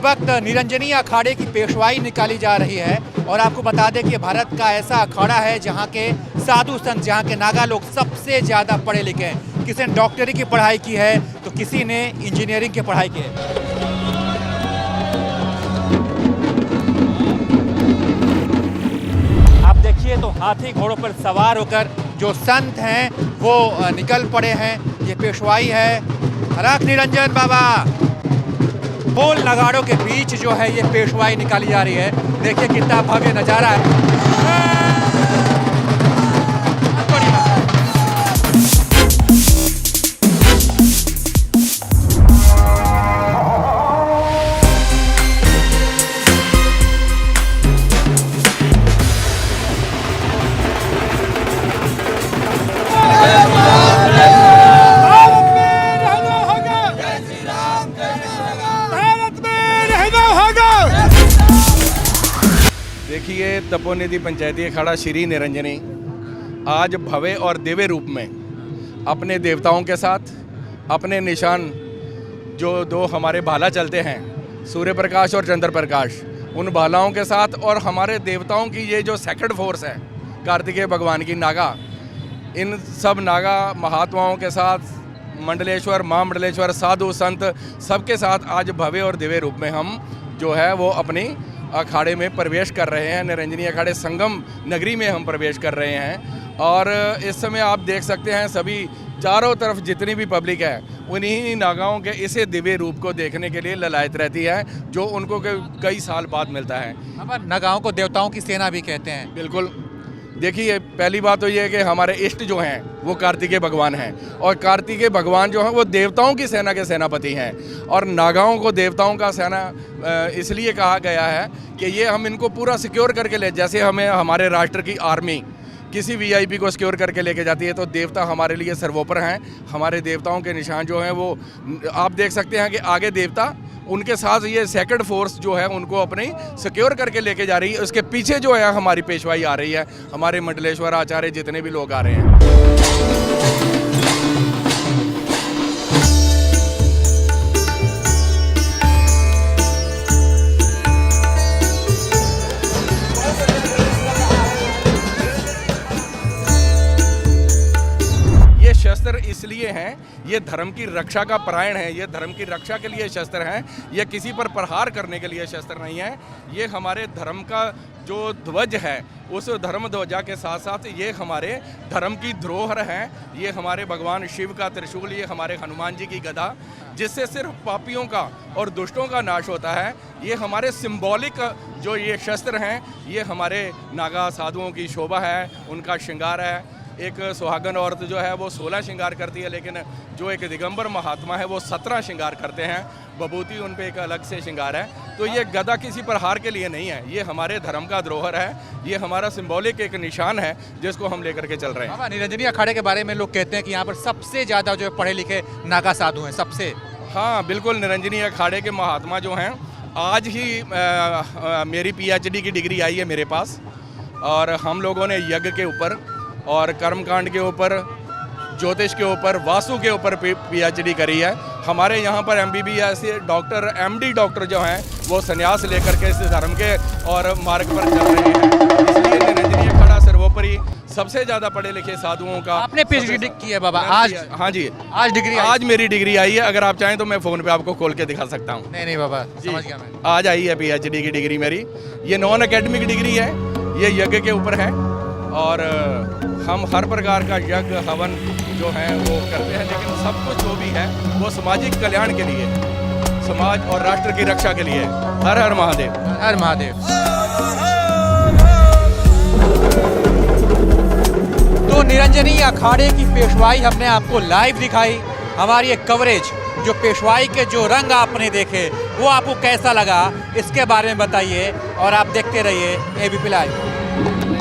वक्त निरंजनी अखाड़े की पेशवाई निकाली जा रही है और आपको बता दें कि भारत का ऐसा अखाड़ा है जहां के साधु संत, जहां के नागा लोग सबसे ज़्यादा पढ़े लिखे हैं। किसी ने डॉक्टरी की पढ़ाई की है तो किसी ने इंजीनियरिंग की पढ़ाई की है। आप देखिए तो हाथी घोड़ों पर सवार होकर जो संत हैं वो निकल पड़े हैं। ये पेशवाई है। हरक निरंजन बाबा, ढोल नगाड़ों के बीच जो है ये पेशवाई निकाली जा रही है। देखिए कितना भव्य नज़ारा है। देखिए, तपोनिधि पंचायती अखाड़ा श्री निरंजनी आज भव्य और दिव्य रूप में अपने देवताओं के साथ, अपने निशान जो दो हमारे भाला चलते हैं, सूर्य प्रकाश और चंद्र प्रकाश, उन भालाओं के साथ और हमारे देवताओं की ये जो सेक्रेड फोर्स है कार्तिकेय भगवान की नागा, इन सब नागा महात्माओं के साथ मंडलेश्वर, माँ मंडलेश्वर, साधु संत सबके साथ आज भव्य और दिव्य रूप में हम जो है वो अपनी अखाड़े में प्रवेश कर रहे हैं। निरंजनी अखाड़े संगम नगरी में हम प्रवेश कर रहे हैं और इस समय आप देख सकते हैं सभी चारों तरफ जितनी भी पब्लिक है उन्हीं नागाओं के इसे दिव्य रूप को देखने के लिए ललायत रहती है, जो उनको कई साल बाद मिलता है। हम नागाओं को देवताओं की सेना भी कहते हैं। बिल्कुल। देखिए, पहली बात तो ये है कि हमारे इष्ट जो हैं वो कार्तिकेय भगवान हैं और कार्तिकेय भगवान जो हैं वो देवताओं की सेना के सेनापति हैं और नागाओं को देवताओं का सेना इसलिए कहा गया है कि ये हम इनको पूरा सिक्योर करके ले, जैसे हमें हमारे राष्ट्र की आर्मी किसी वीआईपी को सिक्योर करके लेके जाती है, तो देवता हमारे लिए सर्वोपरि हैं। हमारे देवताओं के निशान जो हैं वो आप देख सकते हैं कि आगे देवता, उनके साथ ये सेक्रेड फोर्स जो है उनको अपनी सिक्योर करके लेके जा रही है। उसके पीछे जो है हमारी पेशवाई आ रही है, हमारे मंडलेश्वर आचार्य जितने भी लोग आ रहे हैं। शस्त्र इसलिए हैं, ये धर्म की रक्षा का परायण है, ये धर्म की रक्षा के लिए शस्त्र हैं, ये किसी पर प्रहार करने के लिए शस्त्र नहीं है। ये हमारे धर्म का जो ध्वज है उस धर्म ध्वजा के साथ साथ ये हमारे धर्म की धरोहर है। ये हमारे भगवान शिव का त्रिशूल, ये हमारे हनुमान जी की गदा, जिससे सिर्फ पापियों का और दुष्टों का नाश होता है। ये हमारे सिंबॉलिक जो ये शस्त्र हैं, ये हमारे नागा साधुओं की शोभा है, उनका श्रृंगार है। एक सुहागन औरत जो है वो 16 श्रृंगार करती है, लेकिन जो एक दिगंबर महात्मा है वो 17 श्रृंगार करते हैं। बबूती उन पे एक अलग से श्रृंगार है। तो ये गदा किसी प्रहार के लिए नहीं है, ये हमारे धर्म का धरोहर है, ये हमारा सिंबॉलिक एक निशान है जिसको हम लेकर के चल रहे हैं। निरंजनी अखाड़े के बारे में लोग कहते हैं कि यहाँ पर सबसे ज़्यादा जो पढ़े लिखे नागा साधु हैं, सबसे। हाँ बिल्कुल, निरंजनी अखाड़े के महात्मा जो हैं, आज ही मेरी PhD की डिग्री आई है मेरे पास और हम लोगों ने यज्ञ के ऊपर और कर्मकांड के ऊपर, ज्योतिष के ऊपर, वास्तु के ऊपर PhD करी है। हमारे यहाँ पर MBBS डॉक्टर, MD डॉक्टर जो हैं वो संन्यास लेकर के इस धर्म के और मार्ग पर चल रहे हैं। इसलिए निरंजनी अखाड़ा सर्वोपरि सबसे ज़्यादा पढ़े लिखे साधुओं का। आपने PhD की है बाबा आज? हाँ जी, आज मेरी डिग्री आई है। अगर आप चाहें तो मैं फ़ोन पे आपको खोल के दिखा सकता हूँ। नहीं बाबा, समझ गया मैं। आज आई है PhD की डिग्री मेरी। ये नॉन एकेडमिक डिग्री है, ये यज्ञ के ऊपर है और हम हर प्रकार का यज्ञ हवन जो है वो करते हैं, लेकिन सब कुछ जो भी है वो सामाजिक कल्याण के लिए, समाज और राष्ट्र की रक्षा के लिए। हर हर महादेव। हर महादेव। तो निरंजनी अखाड़े की पेशवाई हमने आपको लाइव दिखाई। हमारी एक कवरेज, जो पेशवाई के जो रंग आपने देखे वो आपको कैसा लगा, इसके बारे में बताइए और आप देखते रहिए ABP लाइव।